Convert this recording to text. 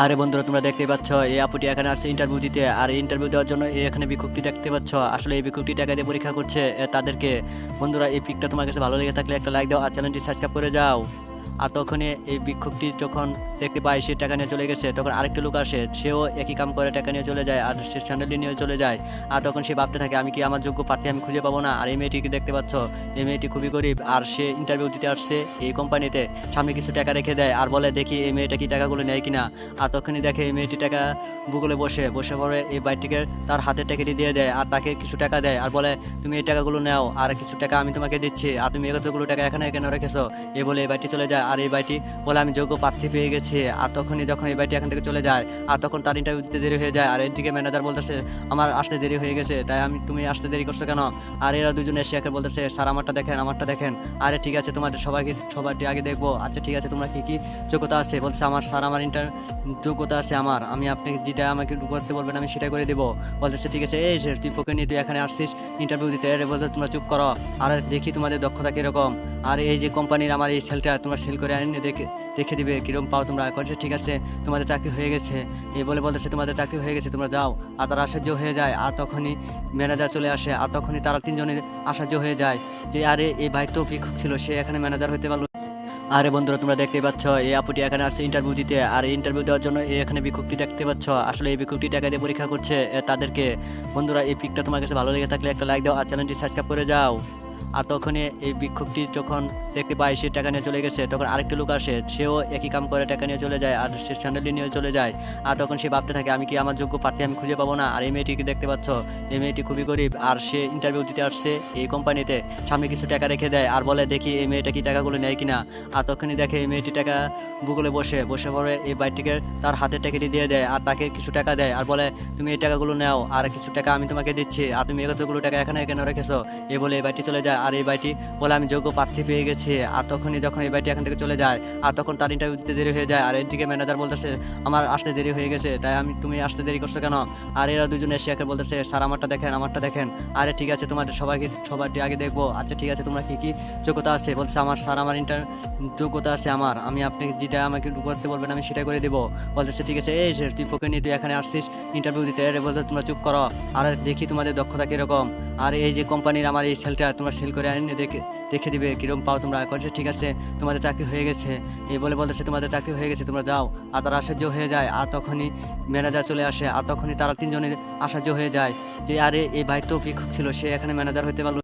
আরে বন্ধুরা, তোমরা দেখতেই পাচ্ছ এই আপুটি এখানে আসছে ইন্টারভিউ দিতে। আর ইন্টারভিউ দেওয়ার জন্য এখানে বিজ্ঞপ্তি দেখতে পাচ্ছ। আসলে এই বিজ্ঞপ্তি টাকা দিয়ে পরীক্ষা করছে তাদেরকে। বন্ধুরা, এই পিকটা তোমার কাছে ভালো লেগে থাকলে একটা লাইক দাও আর চ্যানেলটি সাবস্ক্রাইব করে যাও। আর তখনই এই বিক্ষোভটি যখন দেখতে পায় সে টাকা নিয়ে চলে গেছে, তখন আরেকটা লোক আসে, সেও একই কাম করে টাকা নিয়ে চলে যায় আর সে স্যান্ডেলটি নিয়ে চলে যায়। আর তখন সে ভাবতে থাকে, আমি কি আমার যোগ্য প্রার্থী আমি খুঁজে পাবো না। আর এই মেয়েটিকে দেখতে পাচ্ছ, এই মেয়েটি খুবই গরিব আর সে ইন্টারভিউ দিতে আসছে এই কোম্পানিতে। সামনে কিছু টাকা রেখে দেয় আর বলে, দেখি এই মেয়েটা কি টাকাগুলো নেয় কিনা। আর তখনই দেখে এই মেয়েটি টাকা গুগলে বসে বসে পড়ে এই বাইকটিকে তার হাতের টাকাটি দিয়ে দেয় আর তাকে কিছু টাকা দেয় আর বলে, তুমি এই টাকাগুলো নাও আর কিছু টাকা আমি তোমাকে দিচ্ছি, আর তুমি এতগুলো টাকা এখানে কেন রেখেছো। এই বলে এই বাইকটি চলে যায়। আর এই বাইকটি বলে, আমি যোগ্য প্রার্থী পেয়ে গেছি। আর তখনই যখন এই বাইকটি এখান থেকে চলে যায়, আর তখন তার ইন্টারভিউ দিতে দেরি হয়ে যায়। আর এদিকে ম্যানেজার বলতেছে, আমার আসতে দেরি হয়ে গেছে, তাই তুমি আসতে দেরি করছো কেন। আর এরা দুজনে এসে একে বলতেছে, স্যার আমারটা দেখেন, আমারটা দেখেন। আরে ঠিক আছে, তোমাদের সবারটি আগে দেখবো। আচ্ছা ঠিক আছে, তোমরা কি কি যোগ্যতা আছে। বলছে, আমার স্যার আমার যোগ্যতা আছে আমার, আমি আপনি যেটা আমাকে করতে বলবেন আমি সেটা করে দেবো। বলতেছে, ঠিক আছে, এই তুই পোকে নিয়ে তুই এখানে আসছিস ইন্টারভিউ দিতে। আরে বলতে, তোমরা চুপ করো আর দেখি তোমাদের দক্ষতা কীরকম। আর এই যে কোম্পানির আমার এই সেলটা তোমরা সেল করে আনি দেখে দিবে কীরকম পাও তোমরা। করছে, ঠিক আছে, তোমাদের চাকরি হয়ে গেছে। এই বলে বলতেছে, তোমাদের চাকরি হয়ে গেছে, তোমরা যাও। আর তারা আশ্চর্য হয়ে যায়। আর তখনই ম্যানেজার চলে আসে। আর তখনই তারা তিনজনে আশ্চর্য হয়ে যায় যে, আরে এই ভাই তো ভিক্ষুক ছিল, সে এখানে ম্যানেজার হতে পারলো। আরে বন্ধুরা, তোমরা দেখতেই পাচ্ছ এই আপুটি এখানে আসছে ইন্টারভিউ দিতে। আর ইন্টারভিউ দেওয়ার জন্য এখানে বিজ্ঞপ্তি দেখতে পাচ্ছ। আসলে এই বিজ্ঞপ্তি টাকা দিয়ে পরীক্ষা করছে তাদেরকে। বন্ধুরা, এই পিকটা তোমার কাছে ভালো লেগে থাকলে একটা লাইক দাও আর চ্যানেলটি সাবস্ক্রাইব করে যাও। আর তখনই এই বিক্ষোভটি যখন দেখতে পায় সে টাকা নিয়ে চলে গেছে, তখন আরেকটা লোক আসে, সেও একই কাম করে টাকা নিয়ে চলে যায় আর সে স্যান্ডেলটি নিয়ে চলে যায়। আর তখন সে ভাবতে থাকে, আমি কি আমার যোগ্য প্রার্থী আমি খুঁজে পাবো না। আর এই মেয়েটিকে দেখতে পাচ্ছ, এই মেয়েটি খুবই গরিব আর সে ইন্টারভিউ দিতে আসছে এই কোম্পানিতে। সামনে কিছু টাকা রেখে দেয় আর বলে, দেখি এই মেয়েটা কি টাকাগুলো নেয় কিনা। আর তখনই দেখে এই মেয়েটি টাকা গুগলে বসে বসে পড়ে এই বাইকটিকে তার হাতের টাকাটি দিয়ে দেয় আর তাকে কিছু টাকা দেয় আর বলে, তুমি এই টাকাগুলো নাও আর কিছু টাকা আমি তোমাকে দিচ্ছি, আর তুমি এতগুলো টাকা এখানে কেন রেখেছো। এই বলে এই বাইকটি চলে যায়। আর এই বাইকটি বলে, আমি যোগ্য প্রার্থী পেয়ে গেছি। আর তখনই যখন এই বাইকটি এখান থেকে চলে যায়, আর তখন তার ইন্টারভিউ দিতে দেরি হয়ে যায়। আর এদিকে ম্যানেজার বলতেছে, আমার আসতে দেরি হয়ে গেছে, তাই তুমি আসতে দেরি করছো কেন। আর এরা দুজনে এসে একে বলতেছে, স্যার আমারটা দেখেন, আমারটা দেখেন। আরে ঠিক আছে, তোমাদের সবারটি আগে দেখবো। আচ্ছা ঠিক আছে, তোমরা কি কি যোগ্যতা আছে। বলছে, আমার স্যার আমার যোগ্যতা আছে আমার, আমি আপনি যেটা আমাকে করতে বলবেন আমি সেটা করে দেবো। বলতেছে, ঠিক আছে, এই তুই পোকে নিয়ে তুই এখানে আসছিস ইন্টারভিউ দিতে। আরে বলতে, তোমরা চুপ করো আর দেখি তোমাদের দক্ষতা কীরকম। আর এই যে কোম্পানির আমার এই সেলটা তোমরা সেল করে আনি দেখে দিবে কীরকম পাও তোমরা। করছে, ঠিক আছে, তোমাদের চাকরি হয়ে গেছে। এই বলে বলতেছে, তোমাদের চাকরি হয়ে গেছে, তোমরা যাও। আর তারা আশ্চর্য হয়ে যায়। আর তখনই ম্যানেজার চলে আসে। আর তখনই তারা তিনজনে আশ্চর্য হয়ে যায় যে, আরে এই ভাই তো ভিক্ষুক ছিল, সে এখানে ম্যানেজার হতে পারলো।